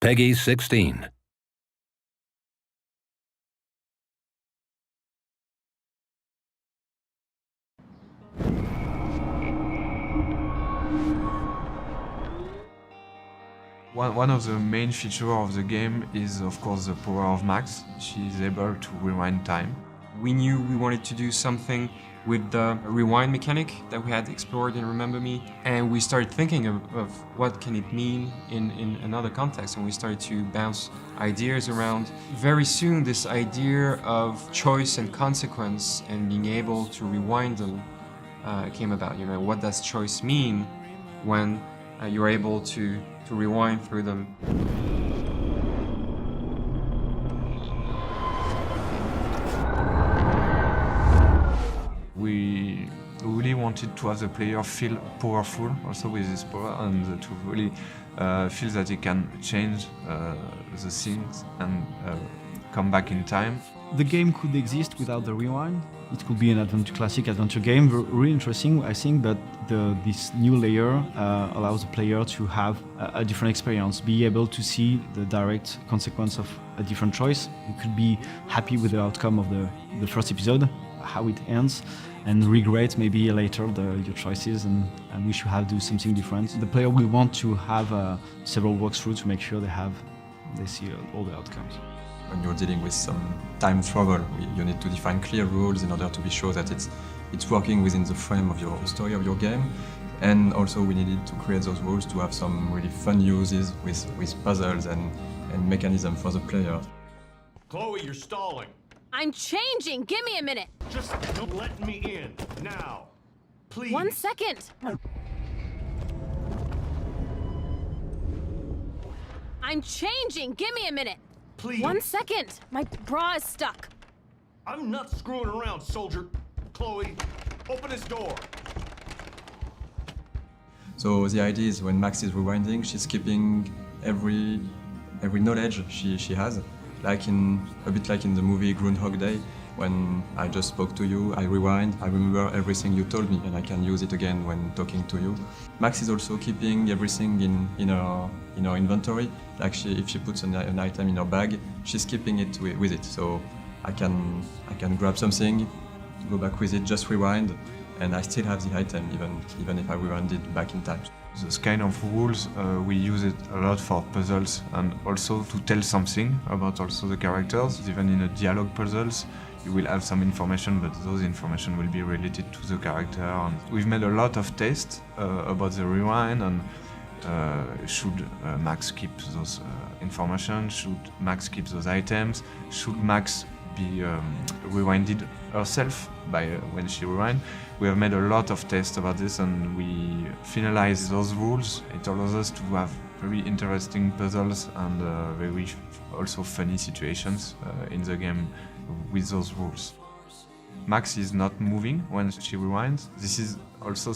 Peggy 16. One of the main features of the game is, of course, the power of Max. She is able to rewind time. We knew we wanted to do something with the rewind mechanic that we had explored in Remember Me, and we started thinking of what can it mean in another context, and we started to bounce ideas around. Very soon, this idea of choice and consequence and being able to rewind them came about. You know, what does choice mean when you're able to rewind through them? We really wanted to have the player feel powerful also with this power, and to really feel that he can change the things and come back in time. The game could exist without the rewind. It could be an classic adventure game, really interesting, I think, but this new layer allows the player to have a different experience, be able to see the direct consequence of a different choice. You could be happy with the outcome of the first episode, how it ends, and regret maybe later your choices and wish you have do something different. The player will want to have several walkthroughs to make sure they see all the outcomes. When you're dealing with some time travel, you need to define clear rules in order to be sure that it's working within the frame of your story of your game. And also we needed to create those rules to have some really fun uses with puzzles and mechanism for the player. Chloe, you're stalling. I'm changing! Give me a minute! Just don't let me in, now. Please. 1 second! I'm changing! Give me a minute! Please. 1 second! My bra is stuck. I'm not screwing around, soldier. Chloe, open this door. So the idea is when Max is rewinding, she's keeping every knowledge she has. A bit like in the movie Groundhog Day, when I just spoke to you, I rewind, I remember everything you told me, and I can use it again when talking to you. Max is also keeping everything in her inventory. Like if she puts an item in her bag, she's keeping it with it. So I can grab something, go back with it, just rewind, and I still have the item even if I rewind it back in time. Those kind of rules, we use it a lot for puzzles and also to tell something about also the characters. Even in a dialogue puzzles, you will have some information, but those information will be related to the character. And we've made a lot of tests about the rewind and should Max keep those information, should Max keep those items, should Max be rewinded herself by when she rewind. We have made a lot of tests about this, and we finalize those rules. It allows us to have very interesting puzzles and very also funny situations in the game with those rules. Max is not moving when she rewinds. This is also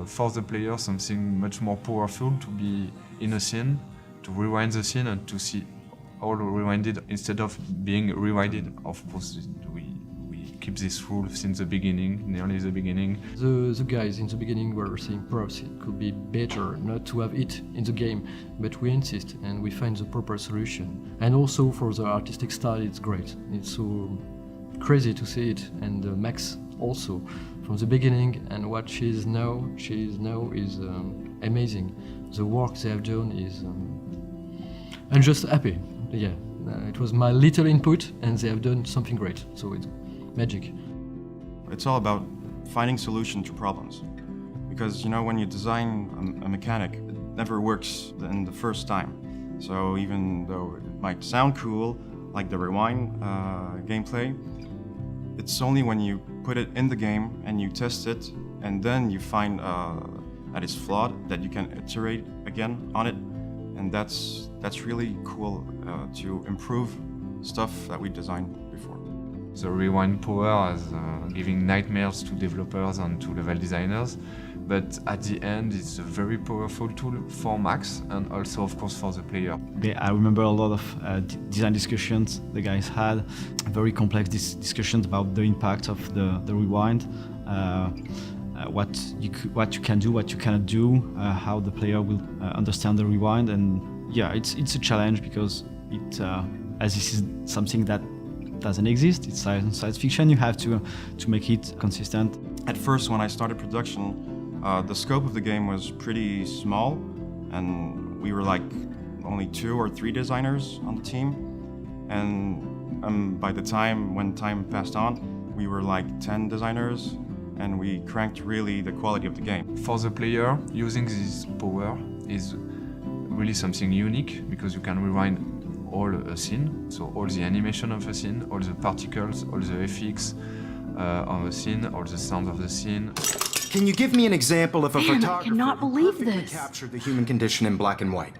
for the player something much more powerful to be in a scene, to rewind the scene and to see all rewinded instead of being rewinded. Of course, we keep this rule since the beginning, nearly the beginning. The guys in the beginning were saying perhaps it could be better not to have it in the game, but we insist and we find the proper solution. And also for the artistic style, it's great. It's so crazy to see it, and Max also from the beginning, and what she is now is amazing. The work they have done is, I'm just happy. Yeah, it was my little input, and they have done something great. So it's magic. It's all about finding solutions to problems, because when you design a mechanic, it never works in the first time. So even though it might sound cool, like the rewind gameplay, it's only when you put it in the game and you test it, and then you find that it's flawed, that you can iterate again on it, and that's really cool to improve stuff that we designed before. The rewind power is giving nightmares to developers and to level designers, but at the end it's a very powerful tool for Max and also of course for the player. I remember a lot of design discussions the guys had, very complex discussions about the impact of the rewind, what you can do, what you cannot do, how the player will understand the rewind, and Yeah, it's a challenge because as this is something that doesn't exist, it's science fiction, you have to make it consistent. At first, when I started production, the scope of the game was pretty small, and we were like only 2 or 3 designers on the team. And by the time, when time passed on, we were like 10 designers, and we cranked really the quality of the game. For the player, using this power is really something unique because you can rewind all a scene, so all the animation of a scene, all the particles, all the effects of a scene, all the sounds of the scene. Can you give me an example of a Man, I photographer cannot who believe perfectly this. captured the human condition in black and white?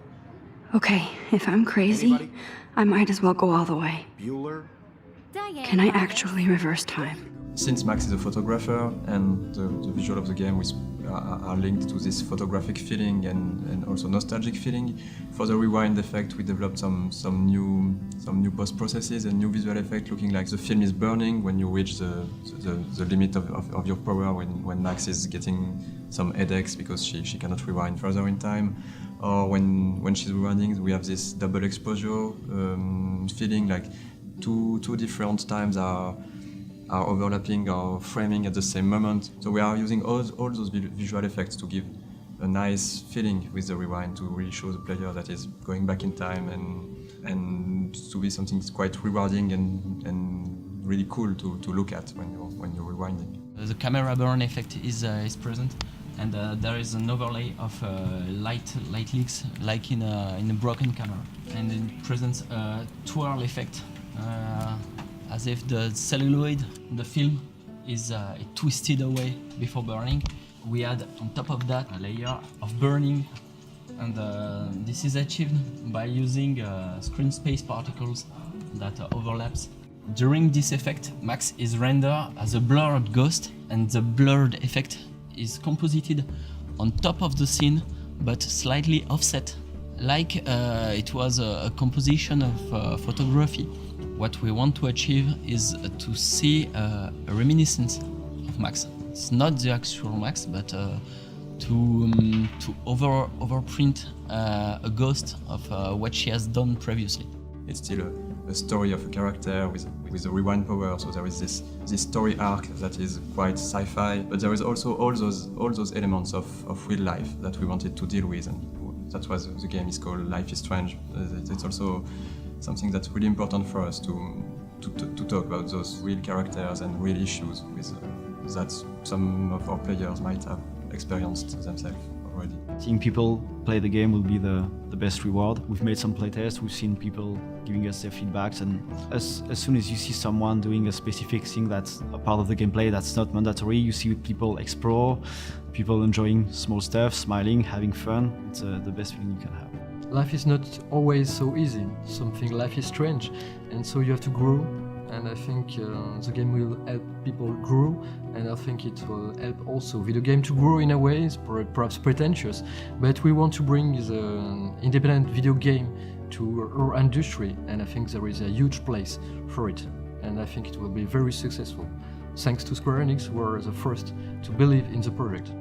Okay, if I'm crazy, Anybody? I might as well go all the way. Bueller? Can I actually reverse time? Since Max is a photographer and the visual of the game are linked to this photographic feeling and also nostalgic feeling, for the rewind effect we developed some new post processes and new visual effect looking like the film is burning when you reach the limit of your power, when Max is getting some headaches because she cannot rewind further in time, or when she's rewinding we have this double exposure feeling, like two different times are overlapping or framing at the same moment. So we are using all those visual effects to give a nice feeling with the rewind, to really show the player that is going back in time and to be something that's quite rewarding and really cool to look at when you're rewinding. The camera burn effect is present, and there is an overlay of light leaks like in a broken camera, and it presents a twirl effect. As if the celluloid, the film, is twisted away before burning. We add on top of that a layer of burning, and this is achieved by using screen space particles that overlaps. During this effect, Max is rendered as a blurred ghost, and the blurred effect is composited on top of the scene, but slightly offset, like it was a composition of photography. What we want to achieve is to see a reminiscence of Max. It's not the actual Max, but to overprint a ghost of what she has done previously. It's still a story of a character with a rewind power, so there is this story arc that is quite sci-fi, but there is also all those elements of real life that we wanted to deal with, and that's why the game is called Life is Strange. It's also something that's really important for us to talk about those real characters and real issues with that some of our players might have experienced themselves already. Seeing people play the game will be the best reward. We've made some playtests, we've seen people giving us their feedbacks, and as soon as you see someone doing a specific thing that's a part of the gameplay that's not mandatory, you see people explore, people enjoying small stuff, smiling, having fun. It's the best feeling you can have. Life is not always so easy. Life is strange, and so you have to grow. And I think the game will help people grow, and I think it will help also video game to grow in a way. It's perhaps pretentious, but we want to bring the independent video game to our industry, and I think there is a huge place for it, and I think it will be very successful. Thanks to Square Enix, who were the first to believe in the project.